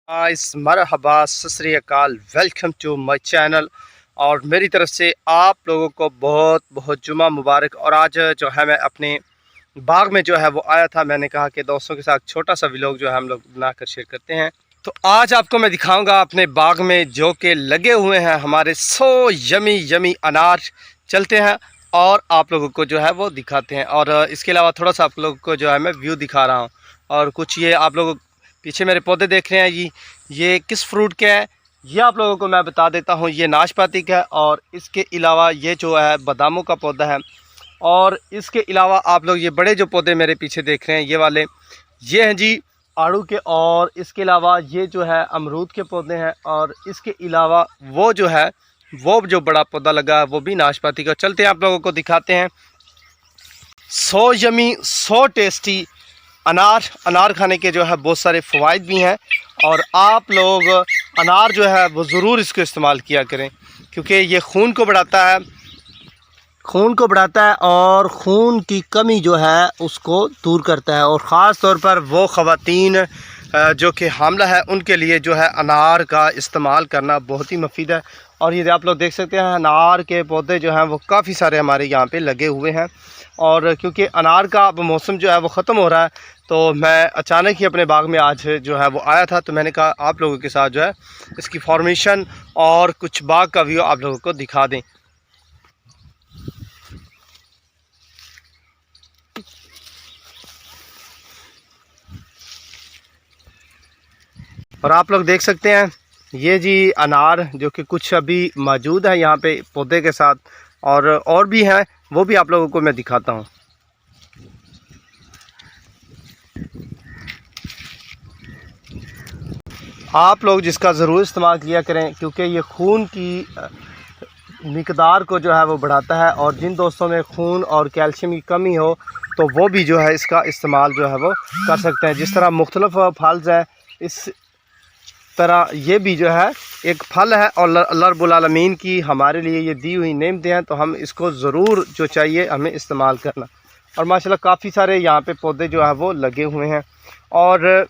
Guys मरहबा सत श्री अकाल, welcome to my channel. और मेरी तरफ से आप लोगों को बहुत बहुत जुमा मुबारक। और आज जो है मैं अपने बाग में जो है वो आया था। मैंने कहा कि दोस्तों के साथ छोटा सा व्लॉग जो है हम लोग बनाकर शेयर करते हैं। तो आज आपको मैं दिखाऊंगा अपने बाग में जो कि लगे हुए हैं हमारे 100 यमी यमी अनार। चलते हैं और आप लोगों को जो है वो दिखाते हैं। और इसके अलावा थोड़ा सा आप लोगों को जो है मैं व्यू दिखा रहा हूँ। और कुछ ये आप लोग पीछे मेरे पौधे देख रहे हैं, ये किस फ्रूट के हैं ये आप लोगों को मैं बता देता हूँ। ये नाशपाती का है और इसके अलावा ये जो है बादामों का पौधा है। और इसके अलावा आप लोग ये बड़े जो पौधे मेरे पीछे देख रहे हैं ये वाले, ये हैं जी आड़ू के। और इसके अलावा ये जो है अमरूद के पौधे हैं। और इसके अलावा वो जो बड़ा पौधा लगा है वो भी नाशपाती का। चलते हैं आप लोगों को दिखाते हैं। 100 यमी 100 टेस्टी अनार खाने के जो है बहुत सारे फ़वाइद भी हैं। और आप लोग अनार जो है वो ज़रूर इसको इस्तेमाल किया करें, क्योंकि ये खून को बढ़ाता है और खून की कमी जो है उसको दूर करता है। और ख़ास तौर पर वो ख़वातीन जो कि हामला है उनके लिए जो है अनार का इस्तेमाल करना बहुत ही मुफीद है। और ये आप लोग देख सकते हैं अनार के पौधे जो हैं वो काफ़ी सारे हमारे यहाँ पे लगे हुए हैं। और क्योंकि अनार का अब मौसम जो है वो ख़त्म हो रहा है, तो मैं अचानक ही अपने बाग में आज जो है वो आया था। तो मैंने कहा आप लोगों के साथ जो है इसकी फॉर्मेशन और कुछ बाग का व्यू आप लोगों को दिखा दें। और आप लोग देख सकते हैं ये जी अनार जो कि कुछ अभी मौजूद है यहाँ पे पौधे के साथ, और भी हैं, वो भी आप लोगों को मैं दिखाता हूँ। आप लोग जिसका ज़रूर इस्तेमाल किया करें, क्योंकि ये खून की मिकदार को जो है वो बढ़ाता है। और जिन दोस्तों में खून और कैल्शियम की कमी हो तो वो भी जो है इसका इस्तेमाल जो है वो कर सकते हैं। जिस तरह मुख्तलिफ फल हैं, इस तरह ये भी जो है एक फल है और अल्लाह रब्बुल आलमीन की हमारे लिए ये दी हुई नेमतें हैं। तो हम इसको ज़रूर जो चाहिए हमें इस्तेमाल करना। और माशाल्लाह काफ़ी सारे यहाँ पे पौधे जो है वो लगे हुए हैं। और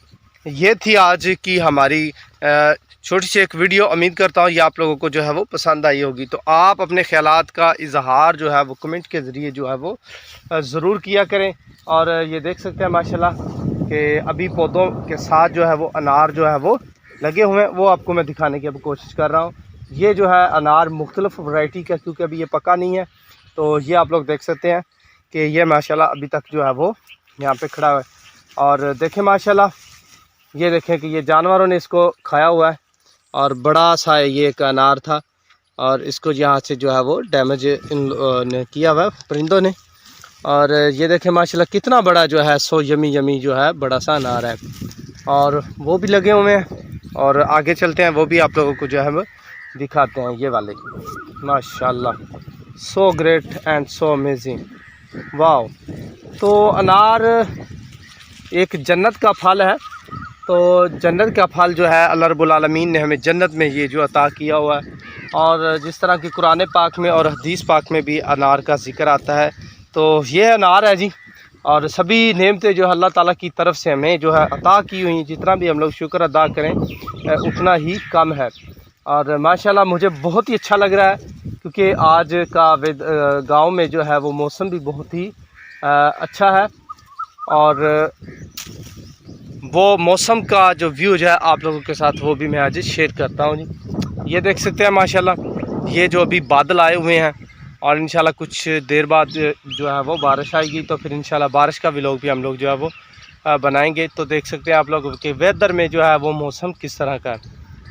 ये थी आज की हमारी छोटी सी एक वीडियो। उम्मीद करता हूँ ये आप लोगों को जो है वो पसंद आई होगी। तो आप अपने ख़यालात का इजहार जो है वो कमेंट के ज़रिए जो है वो ज़रूर किया करें। और ये देख सकते हैं माशाल्लाह कि अभी पौधों के साथ जो है वो अनार जो है वो लगे हुए हैं, वो आपको मैं दिखाने की अब कोशिश कर रहा हूँ। ये जो है अनार मुख्तलिफ वैरायटी का, क्योंकि अभी ये पका नहीं है। तो ये आप लोग देख सकते हैं कि ये माशाल्लाह अभी तक जो है वो यहाँ पे खड़ा हुआ है। और देखें माशाल्लाह, ये देखें कि ये जानवरों ने इसको खाया हुआ है। और बड़ा सा ये एक अनार था और इसको यहाँ से जो है वो डैमेज ने किया हुआ है परिंदों ने। और ये देखें माशाल्लाह कितना बड़ा जो है 100 यमी जो है बड़ा सा अनार है। और वो भी लगे हुए हैं। और आगे चलते हैं, वो भी आप लोगों को जो है वो दिखाते हैं। ये वाले माशाल्लाह so great and so amazing, wow. तो अनार एक जन्नत का फल है। तो जन्नत का फल जो है अल्लाह रब्बुल आलमीन ने हमें जन्नत में ये जो अता किया हुआ है। और जिस तरह कि कुरान पाक में और हदीस पाक में भी अनार का जिक्र आता है। तो ये अनार है जी। और सभी नेमतें जो अल्लाह ताला की तरफ से हमें जो है अता की हुई, जितना भी हम लोग शुक्र अदा करें उतना ही कम है। और माशाल्लाह मुझे बहुत ही अच्छा लग रहा है, क्योंकि आज का गांव में जो है वो मौसम भी बहुत ही अच्छा है। और वो मौसम का जो व्यू जो है आप लोगों के साथ वो भी मैं आज शेयर करता हूँ जी। ये देख सकते हैं माशाल्लाह ये जो अभी बादल आए हुए हैं। और इंशाल्लाह कुछ देर बाद जो है वो बारिश आएगी, तो फिर इंशाल्लाह बारिश का व्लॉग भी हम लोग जो है वो बनाएंगे। तो देख सकते हैं आप लोग के वेदर में जो है वो मौसम किस तरह का है।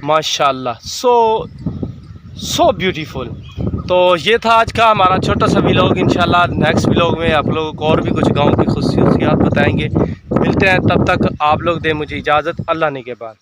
माशाल्लाह सो ब्यूटीफुल। तो ये था आज का हमारा छोटा सा व्लॉग। इंशाल्लाह नेक्स्ट व्लॉग में आप लोगों को और भी कुछ गाँव की खुशियात बताएँगे। मिलते हैं, तब तक आप लोग दें मुझे इजाज़त। अल्लाह ने के बाद।